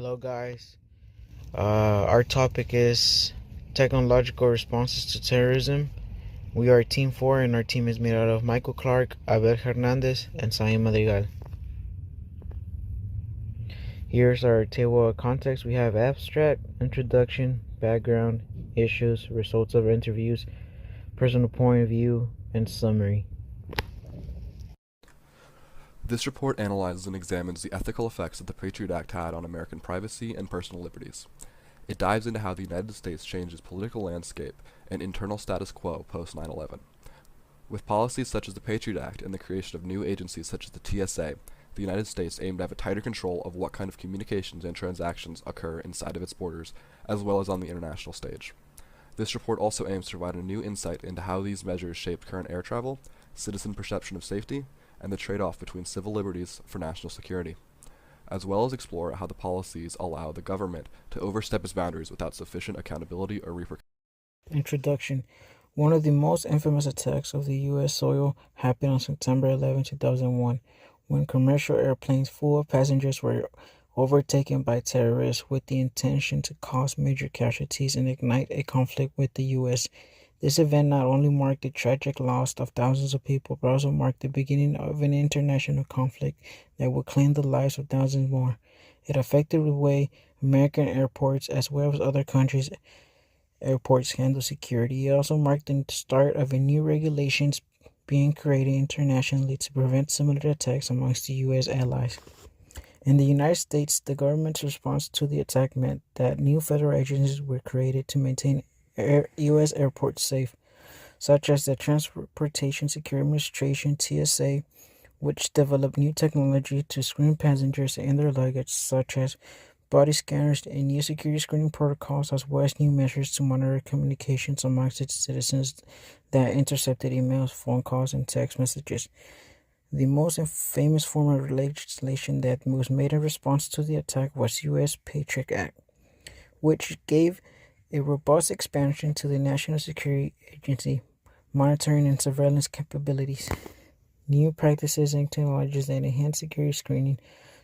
Hello, guys. Our topic is technological responses to terrorism. We are Team 4, and our team is made out of Michael Clark, Abel Hernandez, and Saim Madrigal. Here's our table of context. We have abstract, introduction, background, issues, results of interviews, personal point of view, and summary. This report analyzes and examines the ethical effects that the Patriot Act had on American privacy and personal liberties. It dives into how the United States changed its political landscape and internal status quo post 9/11. With policies such as the Patriot Act and the creation of new agencies such as the TSA, the United States aimed to have a tighter control of what kind of communications and transactions occur inside of its borders, as well as on the international stage. This report also aims to provide a new insight into how these measures shaped current air travel, citizen perception of safety, and the trade-off between civil liberties for national security, as well as explore how the policies allow the government to overstep its boundaries without sufficient accountability or repercussion. Introduction. One of the most infamous attacks of the U.S. soil happened on September 11, 2001, when commercial airplanes full of passengers were overtaken by terrorists with the intention to cause major casualties and ignite a conflict with the U.S. This event not only marked the tragic loss of thousands of people, but also marked the beginning of an international conflict that would claim the lives of thousands more. It affected the way American airports, as well as other countries' airports, handle security. It also marked the start of a new regulations being created internationally to prevent similar attacks amongst the U.S. allies. In the United States, the government's response to the attack meant that new federal agencies were created to maintain U.S. airports safe, such as the Transportation Security Administration (TSA), which developed new technology to screen passengers and their luggage, such as body scanners and new security screening protocols, as well as new measures to monitor communications amongst its citizens that intercepted emails, phone calls, and text messages. The most famous form of legislation that was made in response to the attack was U.S. Patriot Act, which gave a robust expansion to the National Security Agency monitoring and surveillance capabilities. New practices and technologies that enhance security screening,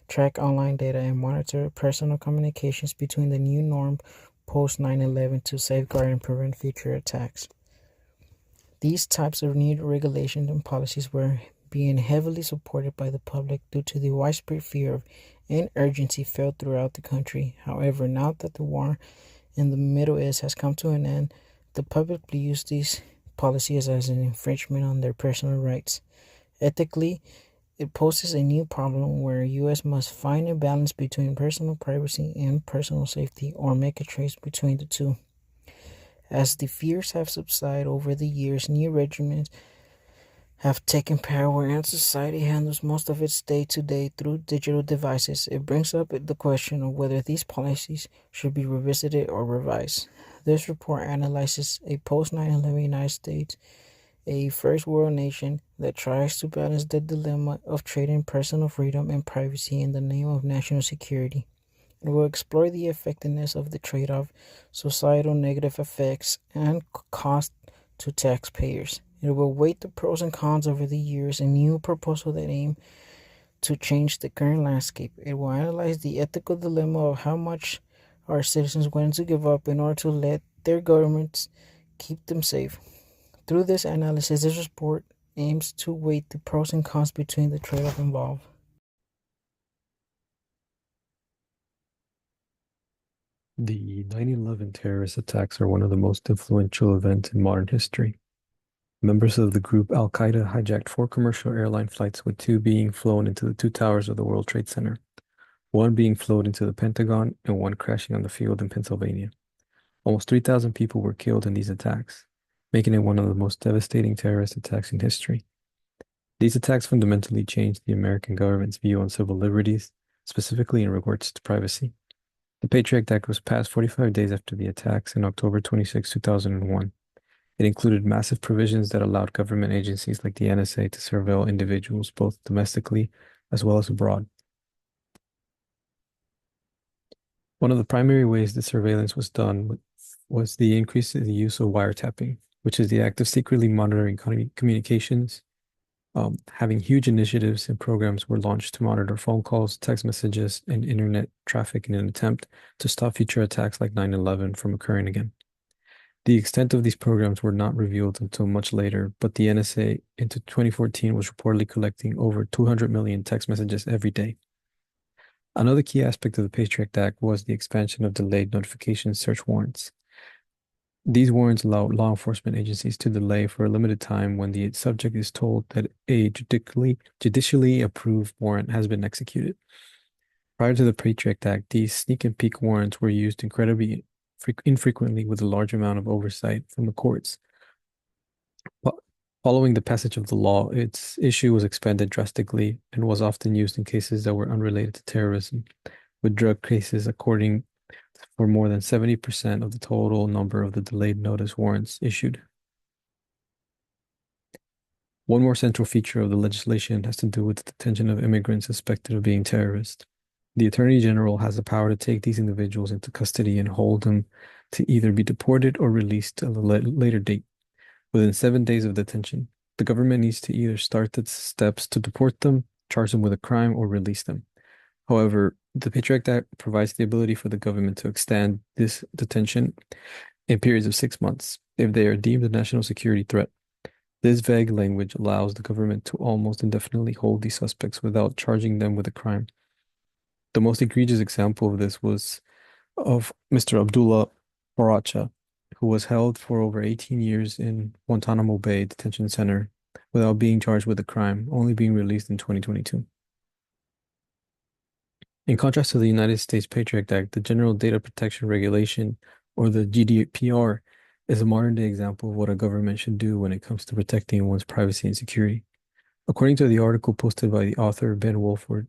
track online data, and monitor personal communications between the new norm post 9/11 to safeguard and prevent future attacks. These types of new regulations and policies were being heavily supported by the public due to the widespread fear and urgency felt throughout the country. However, now that the war in the Middle East has come to an end, the public views these policies as an infringement on their personal rights. Ethically, it poses a new problem where U.S. must find a balance between personal privacy and personal safety, or make a choice between the two. As the fears have subsided over the years, new regimens have taken power and society handles most of its day-to-day through digital devices. It brings up the question of whether these policies should be revisited or revised. This report analyzes a post-9/11 United States, a first world nation that tries to balance the dilemma of trading personal freedom and privacy in the name of national security. It will explore the effectiveness of the trade-off, societal negative effects, and cost to taxpayers. It will weigh the pros and cons over the years and new proposals that aim to change the current landscape. It will analyze the ethical dilemma of how much our citizens willing to give up in order to let their governments keep them safe. Through this analysis, this report aims to weigh the pros and cons between the trade-off involved. The 9/11 terrorist attacks are one of the most influential events in modern history. Members of the group Al Qaeda hijacked 4 commercial airline flights, with 2 being flown into the 2 towers of the World Trade Center, 1 being flown into the Pentagon, and 1 crashing on the field in Pennsylvania. Almost 3,000 people were killed in these attacks, making it one of the most devastating terrorist attacks in history. These attacks fundamentally changed the American government's view on civil liberties, specifically in regards to privacy. The Patriot Act was passed 45 days after the attacks in October 26, 2001. It included massive provisions that allowed government agencies like the NSA to surveil individuals both domestically as well as abroad. One of the primary ways the surveillance was done was the increase in the use of wiretapping, which is the act of secretly monitoring communications Having huge initiatives and programs were launched to monitor phone calls, text messages, and internet traffic in an attempt to stop future attacks like 9/11 from occurring again. The extent of these programs were not revealed until much later, but the NSA into 2014 was reportedly collecting over 200 million text messages every day. Another key aspect of the Patriot Act was the expansion of delayed notification search warrants. These warrants allow law enforcement agencies to delay for a limited time when the subject is told that a judicially approved warrant has been executed. Prior to the Patriot Act, these sneak and peek warrants were used incredibly infrequently with a large amount of oversight from the courts. But following the passage of the law, its issue was expanded drastically and was often used in cases that were unrelated to terrorism, with drug cases according for more than 70% of the total number of the delayed notice warrants issued. One more central feature of the legislation has to do with the detention of immigrants suspected of being terrorists. The Attorney General has the power to take these individuals into custody and hold them to either be deported or released at a later date. Within 7 days of detention, the government needs to either start the steps to deport them, charge them with a crime, or release them. However, the Patriot Act provides the ability for the government to extend this detention in periods of 6 months if they are deemed a national security threat. This vague language allows the government to almost indefinitely hold these suspects without charging them with a crime. The most egregious example of this was of Mr. Abdullah Baracha, who was held for over 18 years in Guantanamo Bay Detention Center without being charged with a crime, only being released in 2022. In contrast to the United States Patriot Act, the General Data Protection Regulation, or the GDPR, is a modern day example of what a government should do when it comes to protecting one's privacy and security. According to the article posted by the author Ben Wolford,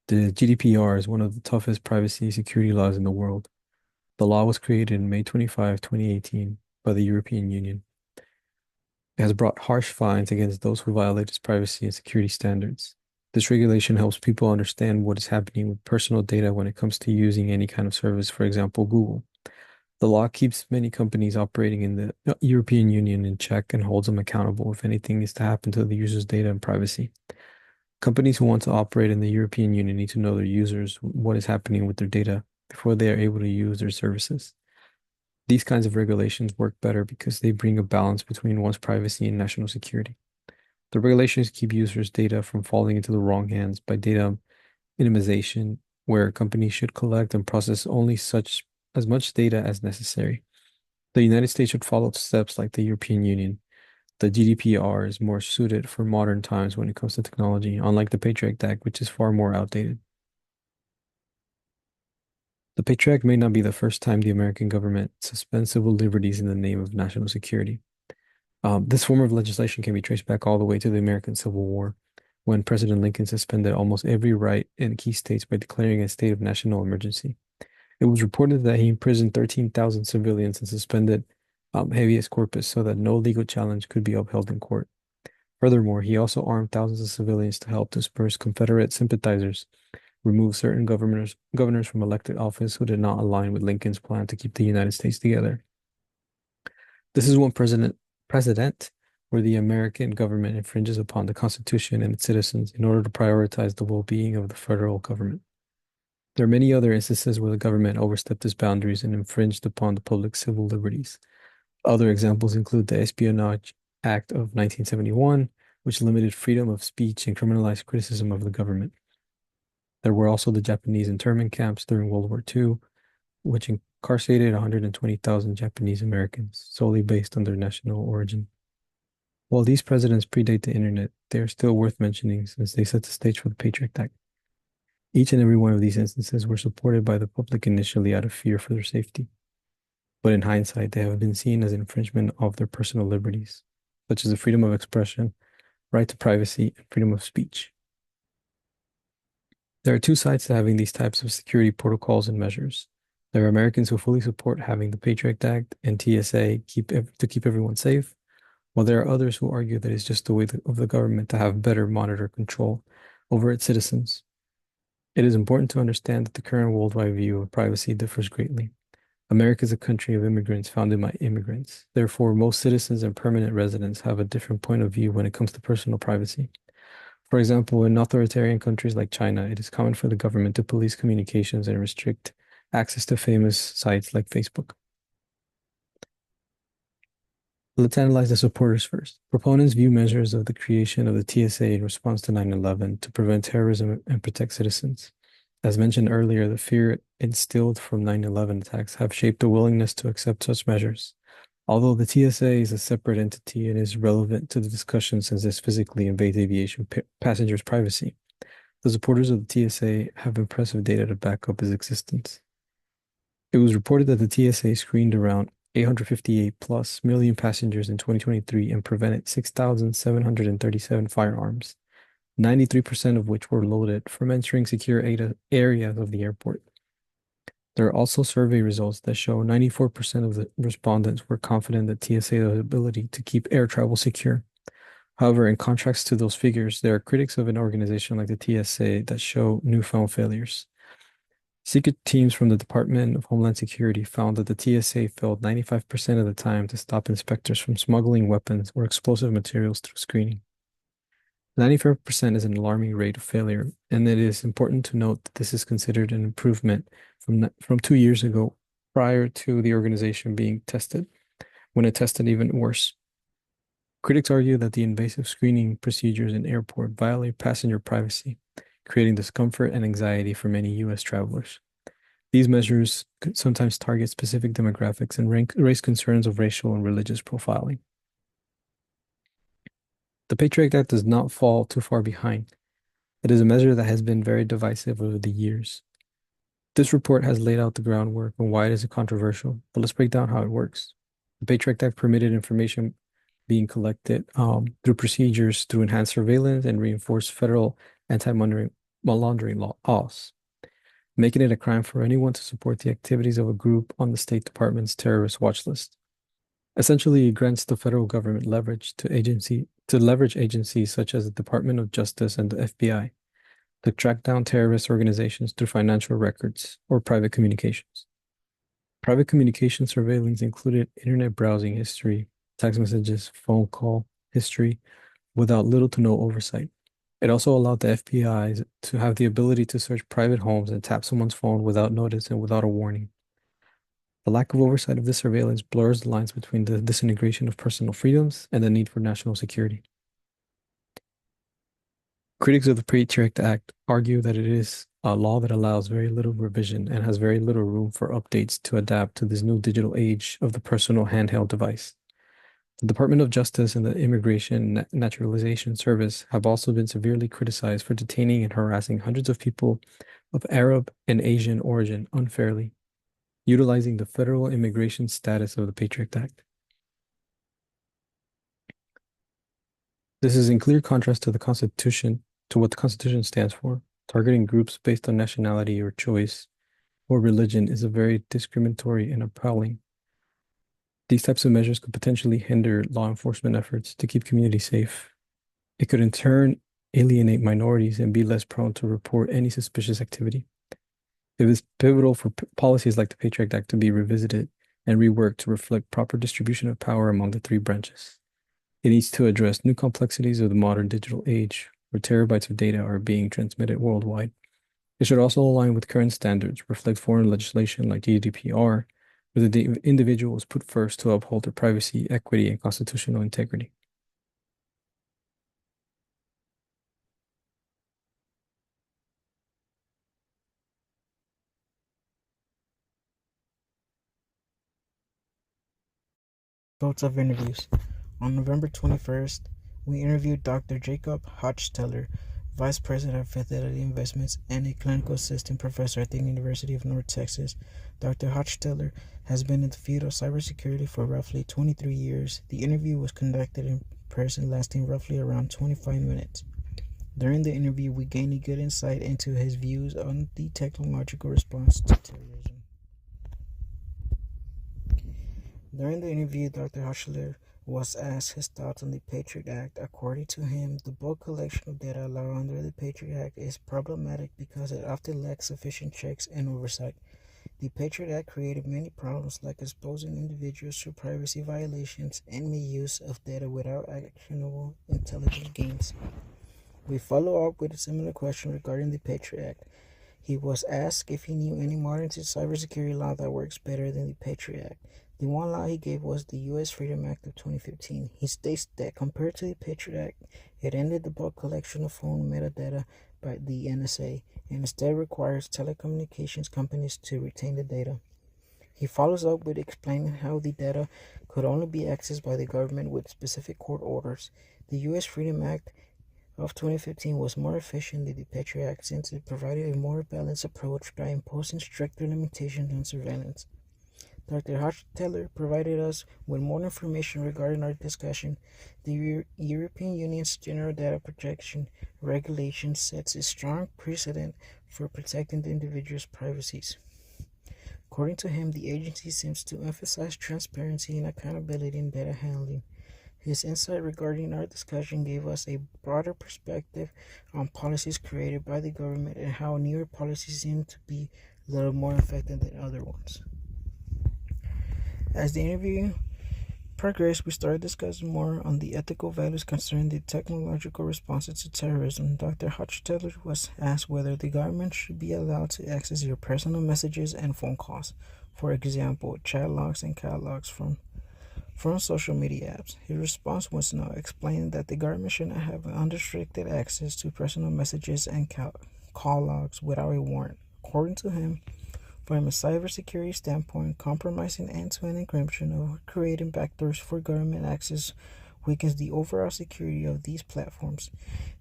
the GDPR is one of the toughest privacy and security laws in the world. The law was created in May 25, 2018 by the European Union. It has brought harsh fines against those who violate its privacy and security standards. This regulation helps people understand what is happening with personal data when it comes to using any kind of service, for example, Google. The law keeps many companies operating in the European Union in check and holds them accountable if anything is to happen to the user's data and privacy. Companies who want to operate in the European Union need to know their users, what is happening with their data before they are able to use their services. These kinds of regulations work better because they bring a balance between one's privacy and national security. The regulations keep users' data from falling into the wrong hands by data minimization, where companies should collect and process only as much data as necessary. The United States should follow steps like the European Union. The GDPR is more suited for modern times when it comes to technology, unlike the Patriot Act, which is far more outdated. The Patriot Act may not be the first time the American government suspends civil liberties in the name of national security. This form of legislation can be traced back all the way to the American Civil War, when President Lincoln suspended almost every right in key states by declaring a state of national emergency. It was reported that he imprisoned 13,000 civilians and suspended habeas corpus so that no legal challenge could be upheld in court. Furthermore, he also armed thousands of civilians to help disperse Confederate sympathizers, remove certain governors from elected office who did not align with Lincoln's plan to keep the United States together. This is one precedent where the American government infringes upon the Constitution and its citizens in order to prioritize the well-being of the federal government. There are many other instances where the government overstepped its boundaries and infringed upon the public's civil liberties. Other examples include the Espionage Act of 1971, which limited freedom of speech and criminalized criticism of the government. There were also the Japanese internment camps during World War II, which incarcerated 120,000 Japanese Americans solely based on their national origin. While these presidents predate the internet, they are still worth mentioning since they set the stage for the Patriot Act. Each and every one of these instances were supported by the public initially out of fear for their safety. But in hindsight, they have been seen as infringement of their personal liberties, such as the freedom of expression, right to privacy, and freedom of speech. There are two sides to having these types of security protocols and measures. There are Americans who fully support having the Patriot Act and TSA to keep everyone safe, while there are others who argue that it's just the way of the government to have better monitor control over its citizens. It is important to understand that the current worldwide view of privacy differs greatly. America is a country of immigrants founded by immigrants. Therefore, most citizens and permanent residents have a different point of view when it comes to personal privacy. For example, in authoritarian countries like China, it is common for the government to police communications and restrict access to famous sites like Facebook. Let's analyze the supporters first. Proponents view measures of the creation of the TSA in response to 9/11 to prevent terrorism and protect citizens. As mentioned earlier, the fear instilled from 9/11 attacks have shaped the willingness to accept such measures. Although the TSA is a separate entity and is relevant to the discussion since this physically invades aviation passengers' privacy, the supporters of the TSA have impressive data to back up its existence. It was reported that the TSA screened around 858 plus million passengers in 2023 and prevented 6,737 firearms, 93% of which were loaded from entering secure areas of the airport. There are also survey results that show 94% of the respondents were confident that TSA's ability to keep air travel secure. However, in contrast to those figures, there are critics of an organization like the TSA that show newfound failures. Secret teams from the Department of Homeland Security found that the TSA failed 95% of the time to stop inspectors from smuggling weapons or explosive materials through screening. 94% is an alarming rate of failure, and it is important to note that this is considered an improvement from 2 years ago, prior to the organization being tested, when it tested even worse. Critics argue that the invasive screening procedures in airport violate passenger privacy, creating discomfort and anxiety for many U.S. travelers. These measures could sometimes target specific demographics and raise concerns of racial and religious profiling. The Patriot Act does not fall too far behind. It is a measure that has been very divisive over the years. This report has laid out the groundwork on why it is controversial, but let's break down how it works. The Patriot Act permitted information being collected through procedures through enhanced surveillance and reinforced federal anti-money laundering laws, making it a crime for anyone to support the activities of a group on the State Department's terrorist watch list. Essentially, it grants the federal government leverage to leverage agencies such as the Department of Justice and the FBI to track down terrorist organizations through financial records or private communications. Private communication surveillance included internet browsing history, text messages, phone call history, without little to no oversight. It also allowed the FBI to have the ability to search private homes and tap someone's phone without notice and without a warning. The lack of oversight of this surveillance blurs the lines between the disintegration of personal freedoms and the need for national security. Critics of the Patriot Act argue that it is a law that allows very little revision and has very little room for updates to adapt to this new digital age of the personal handheld device. The Department of Justice and the Immigration and Naturalization Service have also been severely criticized for detaining and harassing hundreds of people of Arab and Asian origin unfairly, utilizing the federal immigration status of the Patriot Act. This is in clear contrast to what the Constitution stands for. Targeting groups based on nationality or choice or religion is a very discriminatory and appalling. These types of measures could potentially hinder law enforcement efforts to keep communities safe. It could in turn alienate minorities and be less prone to report any suspicious activity. It is pivotal for policies like the Patriot Act to be revisited and reworked to reflect proper distribution of power among the three branches. It needs to address new complexities of the modern digital age, where terabytes of data are being transmitted worldwide. It should also align with current standards, reflect foreign legislation like GDPR, where the individual is put first to uphold their privacy, equity, and constitutional integrity. Results of interviews. On November 21st, we interviewed Dr. Jacob Hochsteller, Vice President of Fidelity Investments and a clinical assistant professor at the University of North Texas. Dr. Hochsteller has been in the field of cybersecurity for roughly 23 years. The interview was conducted in person, lasting roughly around 25 minutes. During the interview, we gained a good insight into his views on the technological response to terrorism. During the interview, Dr. Hochsteller was asked his thoughts on the Patriot Act. According to him, the bulk collection of data allowed under the Patriot Act is problematic because it often lacks sufficient checks and oversight. The Patriot Act created many problems like exposing individuals to privacy violations and misuse of data without actionable intelligence gains. We follow up with a similar question regarding the Patriot Act. He was asked if he knew any modern cybersecurity law that works better than the Patriot Act. The one law he gave was the U.S. Freedom Act of 2015. He states that compared to the Patriot Act, it ended the bulk collection of phone metadata by the NSA and instead requires telecommunications companies to retain the data. He follows up with explaining how the data could only be accessed by the government with specific court orders. The U.S. Freedom Act of 2015 was more efficient than the Patriot Act since it provided a more balanced approach by imposing stricter limitations on surveillance. Dr. Hochstetler provided us with more information regarding our discussion. The European Union's General Data Protection Regulation sets a strong precedent for protecting the individual's privacies. According to him, the agency seems to emphasize transparency and accountability in data handling. His insight regarding our discussion gave us a broader perspective on policies created by the government and how newer policies seem to be a little more effective than other ones. As the interview progressed, we started discussing more on the ethical values concerning the technological responses to terrorism. Dr. Hochstetler was asked whether the government should be allowed to access your personal messages and phone calls, for example, chat logs and catalogs from social media apps. His response was no, explaining that the government should not have unrestricted access to personal messages and call logs without a warrant. According to him, from a cybersecurity standpoint, compromising end-to-end encryption or creating backdoors for government access weakens the overall security of these platforms.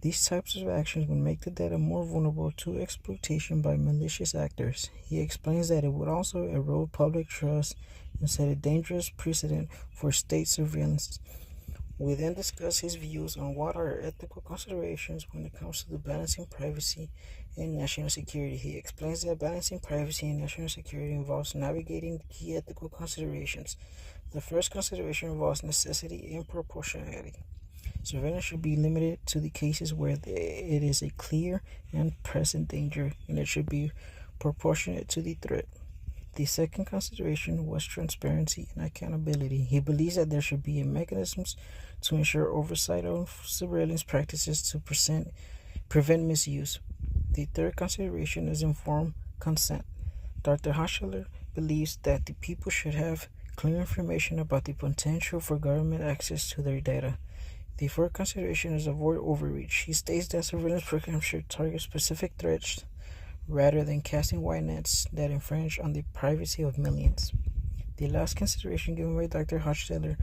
These types of actions would make the data more vulnerable to exploitation by malicious actors. He explains that it would also erode public trust and set a dangerous precedent for state surveillance. We then discuss his views on what are ethical considerations when it comes to the balancing privacy and national security. He explains that balancing privacy and national security involves navigating key ethical considerations. The first consideration involves necessity and proportionality. Surveillance should be limited to the cases where it is a clear and present danger, and it should be proportionate to the threat. The second consideration was transparency and accountability. He believes that there should be mechanisms to ensure oversight of surveillance practices to prevent misuse. The third consideration is informed consent. Dr. Hochstetler believes that the people should have clear information about the potential for government access to their data. The fourth consideration is avoid overreach. He states that surveillance programs should target specific threats rather than casting wide nets that infringe on the privacy of millions. The last consideration given by Dr. Hochstetler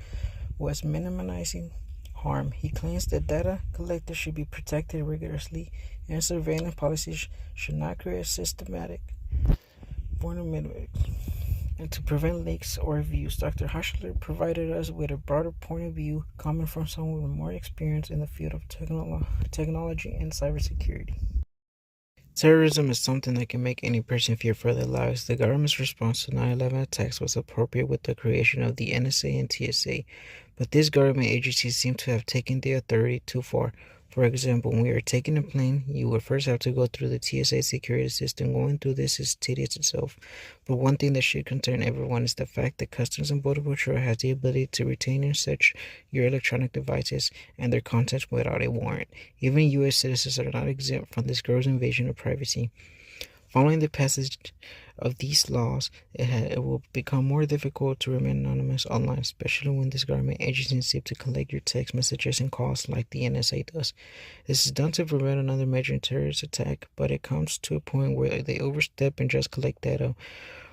was minimizing harm. He claims that data collected should be protected rigorously and surveillance policies should not create systematic vulnerability. And to prevent leaks or abuse, Dr. Hochstetler provided us with a broader point of view coming from someone with more experience in the field of technology and cybersecurity. Terrorism is something that can make any person fear for their lives. The government's response to 9/11 attacks was appropriate with the creation of the NSA and TSA, but these government agencies seem to have taken the authority too far. For example, when we are taking a plane, you would first have to go through the TSA security system. Going through this is tedious itself, but one thing that should concern everyone is the fact that Customs and Border Patrol has the ability to retain and search your electronic devices and their contents without a warrant. Even U.S. citizens are not exempt from this gross invasion of privacy. Following the passage of these laws, it will become more difficult to remain anonymous online, especially when these government agencies seek to collect your text messages and calls like the NSA does. This is done to prevent another major terrorist attack, but it comes to a point where they overstep and just collect data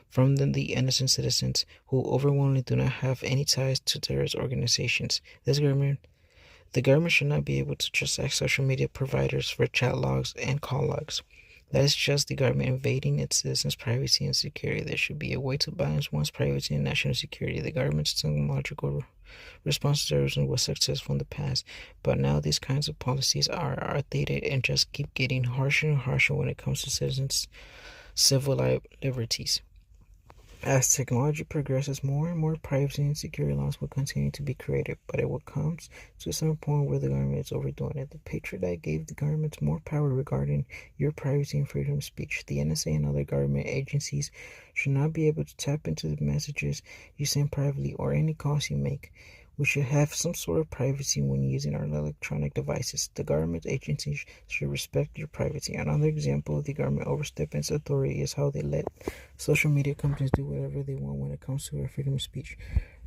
from the innocent citizens who overwhelmingly do not have any ties to terrorist organizations. The government should not be able to just ask social media providers for chat logs and call logs. That is just the government invading its citizens' privacy and security. There should be a way to balance one's privacy and national security. The government's technological response to terrorism was successful in the past, but now these kinds of policies are outdated and just keep getting harsher and harsher when it comes to citizens' civil liberties. As technology progresses, more and more privacy and security laws will continue to be created, but it will come to a certain point where the government is overdoing it. The Patriot Act gave the governments more power regarding your privacy and freedom of speech. The NSA and other government agencies should not be able to tap into the messages you send privately or any calls you make. We should have some sort of privacy when using our electronic devices. The government agencies should respect your privacy. Another example of the government overstepping its authority is how they let social media companies do whatever they want when it comes to our freedom of speech.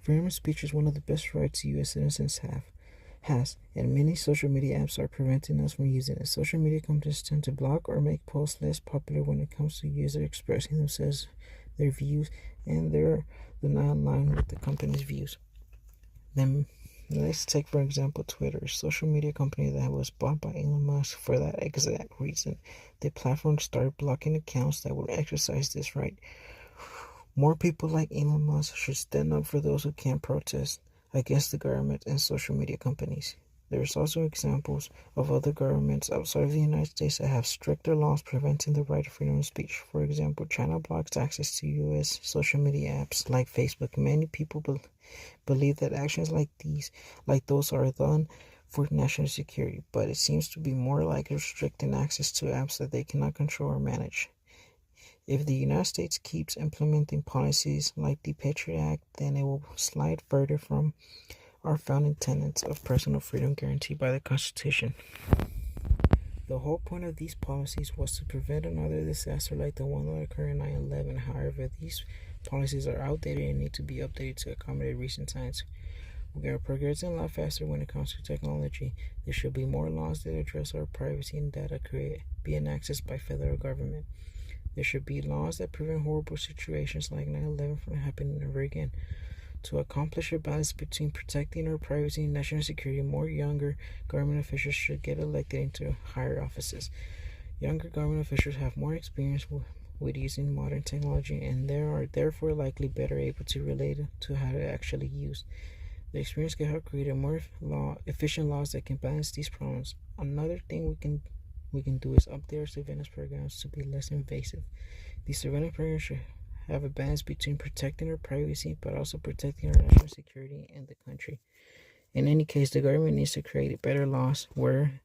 Freedom of speech is one of the best rights U.S. citizens has, and many social media apps are preventing us from using it. Social media companies tend to block or make posts less popular when it comes to users expressing themselves, their views, and they're not aligned with the company's views. Then let's take, for example, Twitter, a social media company that was bought by Elon Musk for that exact reason. The platform started blocking accounts that would exercise this right. More people like Elon Musk should stand up for those who can't protest against the government and social media companies. There's also examples of other governments outside of the United States that have stricter laws preventing the right of freedom of speech. For example, China blocks access to U.S. social media apps like Facebook. Many people believe that actions like those are done for national security, but it seems to be more like restricting access to apps that they cannot control or manage. If the United States keeps implementing policies like the Patriot Act, then it will slide further from our founding tenets of personal freedom guaranteed by the Constitution. The whole point of these policies was to prevent another disaster like the one that occurred in 9/11. However, these policies are outdated and need to be updated to accommodate recent times. We are progressing a lot faster when it comes to technology. There should be more laws that address our privacy and data being accessed by federal government. There should be laws that prevent horrible situations like 9/11 from happening ever again. To accomplish a balance between protecting our privacy and national security, more younger government officials should get elected into higher offices. Younger government officials have more experience with using modern technology, and they are therefore likely better able to relate to how to actually use. The experience can help create a more efficient laws that can balance these problems. Another thing we can do is update our surveillance programs to be less invasive. These surveillance programs should have a balance between protecting our privacy but also protecting our national security and the country. In any case, the government needs to create better laws where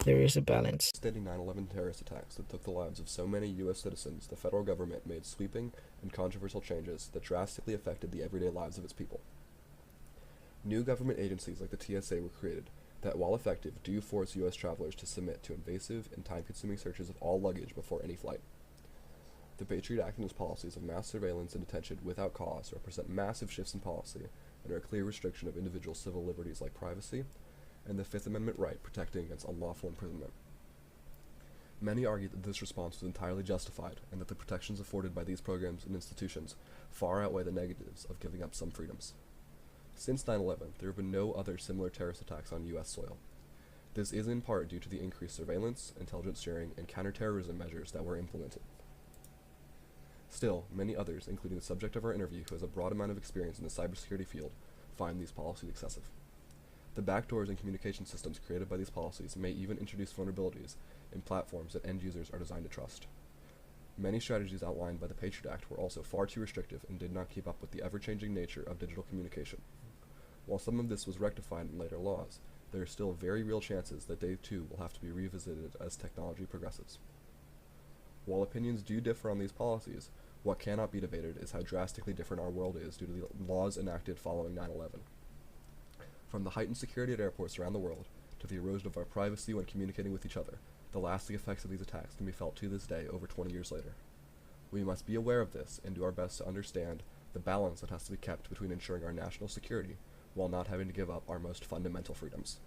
there is a balance. Devastating 9/11 terrorist attacks that took the lives of so many U.S. citizens, the federal government made sweeping and controversial changes that drastically affected the everyday lives of its people. New government agencies like the TSA were created that, while effective, do force U.S. travelers to submit to invasive and time-consuming searches of all luggage before any flight. The Patriot Act and its policies of mass surveillance and detention without cause represent massive shifts in policy and are a clear restriction of individual civil liberties like privacy and the Fifth Amendment right protecting against unlawful imprisonment. Many argue that this response was entirely justified and that the protections afforded by these programs and institutions far outweigh the negatives of giving up some freedoms. Since 9/11, there have been no other similar terrorist attacks on U.S. soil. This is in part due to the increased surveillance, intelligence sharing, and counterterrorism measures that were implemented. Still, many others, including the subject of our interview who has a broad amount of experience in the cybersecurity field, find these policies excessive. The backdoors in communication systems created by these policies may even introduce vulnerabilities in platforms that end users are designed to trust. Many strategies outlined by the Patriot Act were also far too restrictive and did not keep up with the ever-changing nature of digital communication. While some of this was rectified in later laws, there are still very real chances that they too will have to be revisited as technology progresses. While opinions do differ on these policies, what cannot be debated is how drastically different our world is due to the laws enacted following 9/11. From the heightened security at airports around the world, to the erosion of our privacy when communicating with each other, the lasting effects of these attacks can be felt to this day over 20 years later. We must be aware of this and do our best to understand the balance that has to be kept between ensuring our national security while not having to give up our most fundamental freedoms.